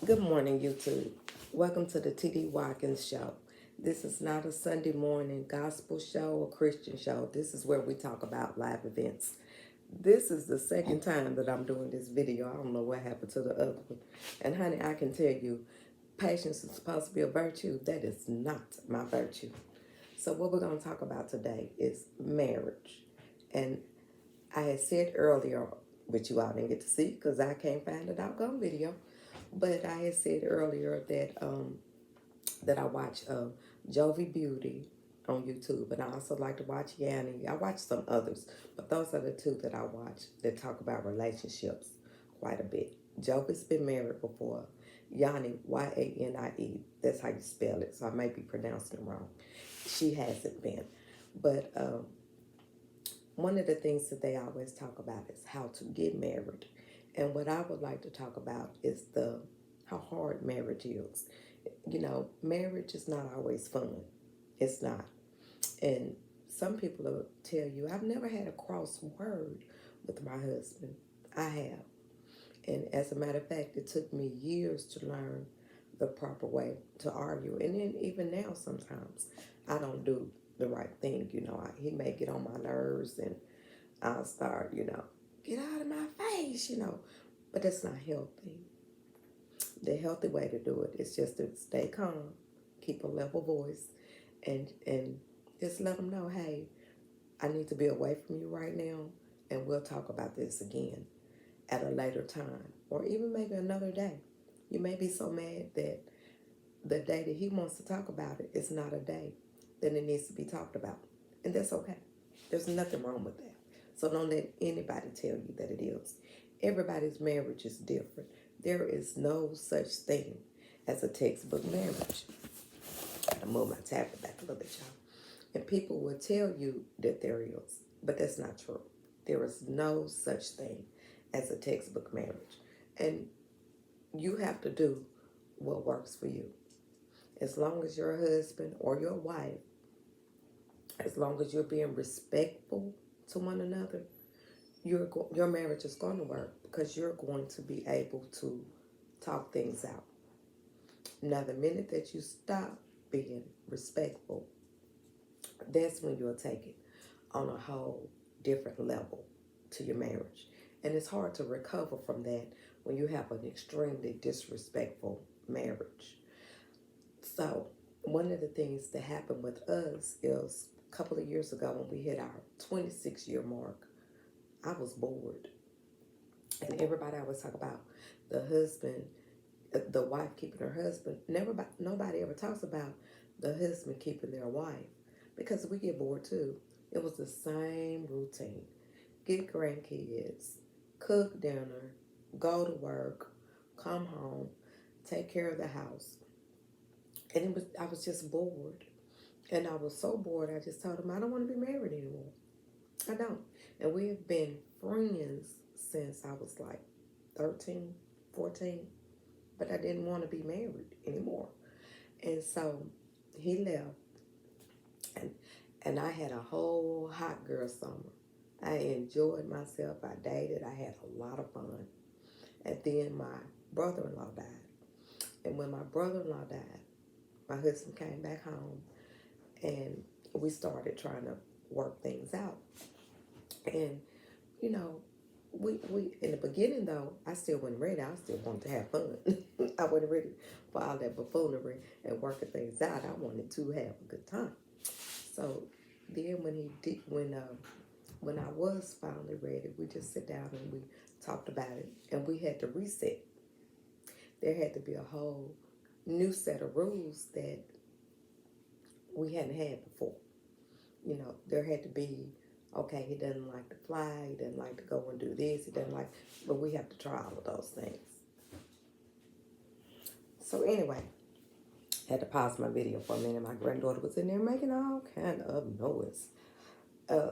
Good morning, YouTube. Welcome to the TD Watkins Show. This is not a Sunday morning gospel show or Christian show. This is where we talk about live events. This is the second time that I'm doing this video. I don't know what happened to the other one. And honey, I can tell you, patience is supposed to be a virtue. That is not my virtue. So what we're going to talk about today is marriage. And I had said earlier, which you all didn't get to see because I can't find a doggone video, but I had said earlier that I watch Jovi Beauty on YouTube, and I also like to watch Yanni. I watch some others, but those are the two that I watch that talk about relationships quite a bit. Jovi's been married before. Yanni, Yanie, that's how you spell it, so I may be pronouncing it wrong. She hasn't been. But one of the things that they always talk about is how to get married. And what I would like to talk about is how hard marriage is. You know, marriage is not always fun. It's not. And some people will tell you, I've never had a cross word with my husband. I have. And as a matter of fact, it took me years to learn the proper way to argue. And then even now, sometimes I don't do the right thing. You know, he may get on my nerves and I'll start, get out of my face, But that's not healthy. The healthy way to do it is just to stay calm, keep a level voice, and just let them know, hey, I need to be away from you right now, and we'll talk about this again at a later time, or even maybe another day. You may be so mad that the day that he wants to talk about it is not a day, then it needs to be talked about, and that's okay. There's nothing wrong with that. So don't let anybody tell you that it is. Everybody's marriage is different. There is no such thing as a textbook marriage. I move my tablet back a little bit, y'all. And people will tell you that there is, but that's not true. There is no such thing as a textbook marriage. And you have to do what works for you. As long as your husband or your wife, as long as you're being respectful to one another, your marriage is going to work because you're going to be able to talk things out. Now, the minute that you stop being respectful, that's when you'll take it on a whole different level to your marriage. And it's hard to recover from that when you have an extremely disrespectful marriage. So, one of the things that happened with us is a couple of years ago when we hit our 26-year mark, I was bored. And everybody always talk about the husband, the wife keeping her husband. Nobody ever talks about the husband keeping their wife because we get bored too. It was the same routine. Get grandkids, cook dinner, go to work, come home, take care of the house. And I was just bored. And I was so bored, I just told him I don't want to be married anymore. I don't. And we have been friends since I was like 13, 14, but I didn't want to be married anymore. And so he left, and I had a whole hot girl summer. I enjoyed myself. I dated. I had a lot of fun. And then my brother-in-law died. And when my brother-in-law died, my husband came back home, and we started trying to work things out. And, you know, we in the beginning, though, I still wasn't ready. I still wanted to have fun. I wasn't ready for all that buffoonery and working things out. I wanted to have a good time. So then when I was finally ready, we just sit down and we talked about it, and we had to reset. There had to be a whole new set of rules that we hadn't had before. You know, there had to be, okay, he doesn't like to fly, he doesn't like to go and do this, he doesn't like, but we have to try all of those things. So anyway, I had to pause my video for a minute. My granddaughter was in there making all kind of noise.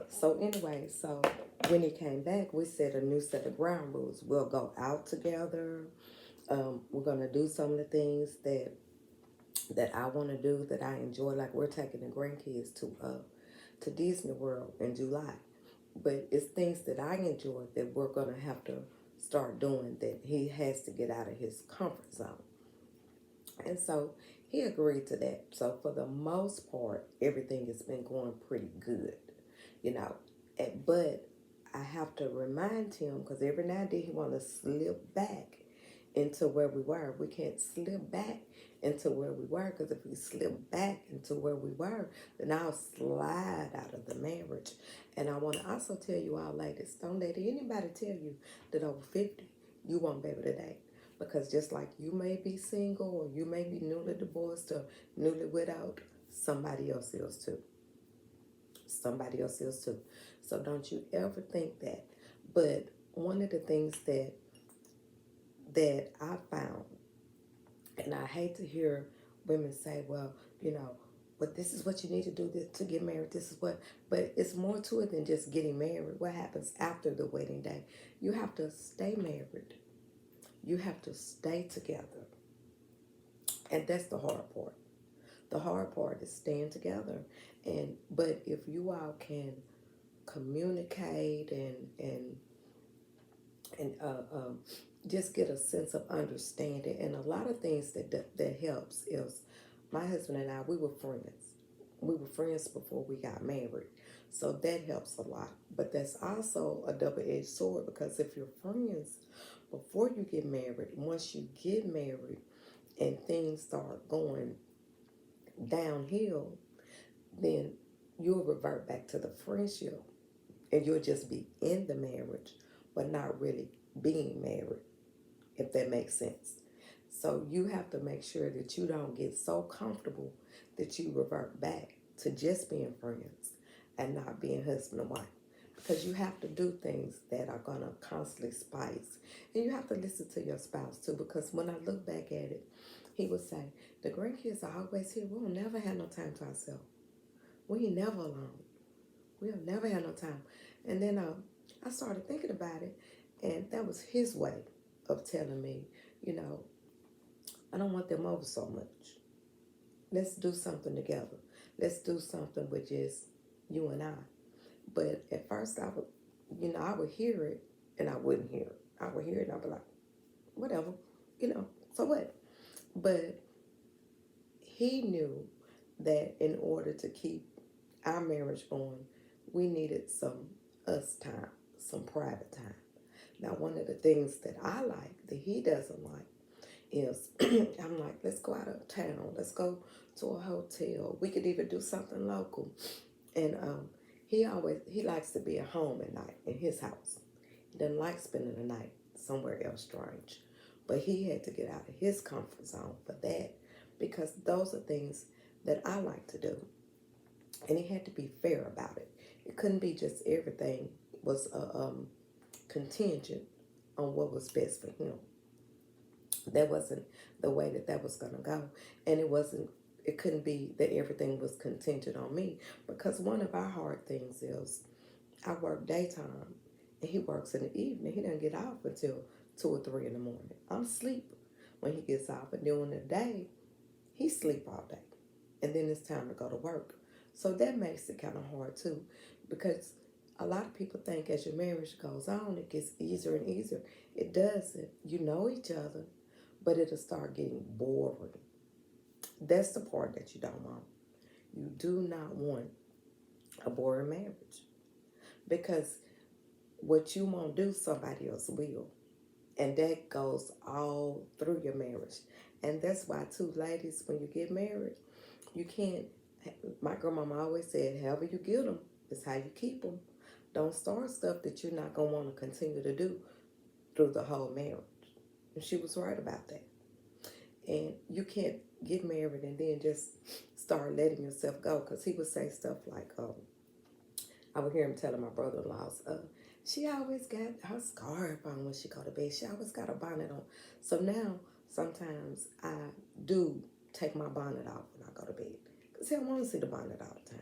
So anyway, so when he came back, we set a new set of ground rules. We'll go out together. We're gonna do some of the things that I want to do, that I enjoy. Like we're taking the grandkids to Disney World in July, but it's things that I enjoy that we're gonna have to start doing. That he has to get out of his comfort zone. And so he agreed to that. So for the most part, everything has been going pretty good, you know. But I have to remind him because every now and then he want to slip back into where we were. We can't slip back into where we were because if we slip back into where we were, then I'll slide out of the marriage. And I want to also tell you all ladies, don't let anybody tell you that over 50 you won't be able to date. Because just like you may be single or you may be newly divorced or newly widowed, somebody else is too. Somebody else is too. So don't you ever think that. But one of the things that I found, and I hate to hear women say, well, you know, but this is what you need to do to get married. This is what, but it's more to it than just getting married. What happens after the wedding day? You have to stay married. You have to stay together. And that's the hard part. The hard part is staying together. But if you all can communicate and just get a sense of understanding, and a lot of things that helps is my husband and I, we were friends. We were friends before we got married. So that helps a lot. But that's also a double-edged sword because if you're friends before you get married, once you get married and things start going downhill, then you'll revert back to the friendship and you'll just be in the marriage, but not really being married, if that makes sense. So you have to make sure that you don't get so comfortable that you revert back to just being friends and not being husband and wife. Because you have to do things that are going to constantly spice. And you have to listen to your spouse too. Because when I look back at it, he would say, the grandkids are always here. We'll never have no time to ourselves. We ain't never alone. We'll never have no time. And then I started thinking about it. And that was his way of telling me, you know, I don't want them over so much. Let's do something together. Let's do something with just you and I. But at first I would, I would hear it and I wouldn't hear it. I would hear it and I'd be like, whatever, so what? But he knew that in order to keep our marriage going, we needed some us time, some private time. Now, one of the things that I like that he doesn't like is I'm like, let's go out of town. Let's go to a hotel. We could even do something local. And he likes to be at home at night in his house. He doesn't like spending the night somewhere else strange. But he had to get out of his comfort zone for that because those are things that I like to do. And he had to be fair about it. It couldn't be just everything was contingent on what was best for him. That wasn't the way that was going to go. And it couldn't be that everything was contingent on me because one of our hard things is I work daytime and he works in the evening. He doesn't get off until 2 or 3 in the morning. I'm asleep when he gets off, and during the day, he sleep all day. And then it's time to go to work. So that makes it kind of hard too because a lot of people think as your marriage goes on, it gets easier and easier. It doesn't. You know each other, but it'll start getting boring. That's the part that you don't want. You do not want a boring marriage because what you won't do, somebody else will. And that goes all through your marriage. And that's why, too, ladies, when you get married, you can't. My grandmama always said, however you get them is how you keep them. Don't start stuff that you're not going to want to continue to do through the whole marriage. And she was right about that. And you can't get married and then just start letting yourself go. Because he would say stuff like, I would hear him telling my brother-in-laws, she always got her scarf on when she go to bed. She always got a bonnet on. So now, sometimes I do take my bonnet off when I go to bed. Because he don't want to see the bonnet all the time.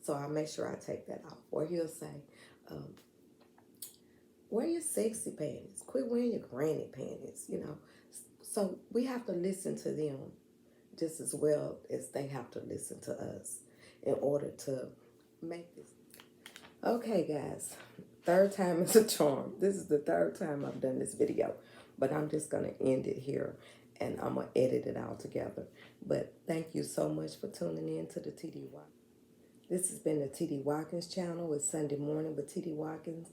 So I make sure I take that off. Or he'll say, wear your sexy panties. Quit wearing your granny panties, So we have to listen to them just as well as they have to listen to us in order to make this. Okay, guys. Third time is a charm. This is the third time I've done this video, but I'm just going to end it here. and I'm going to edit it all together. But thank you so much for tuning in to the TD Watkins. This has been the TD Watkins channel. It's Sunday morning with TD Watkins.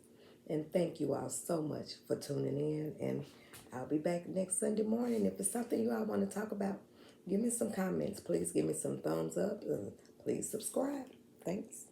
And thank you all so much for tuning in. And I'll be back next Sunday morning. If it's something you all want to talk about, give me some comments. Please give me some thumbs up. And please subscribe. Thanks.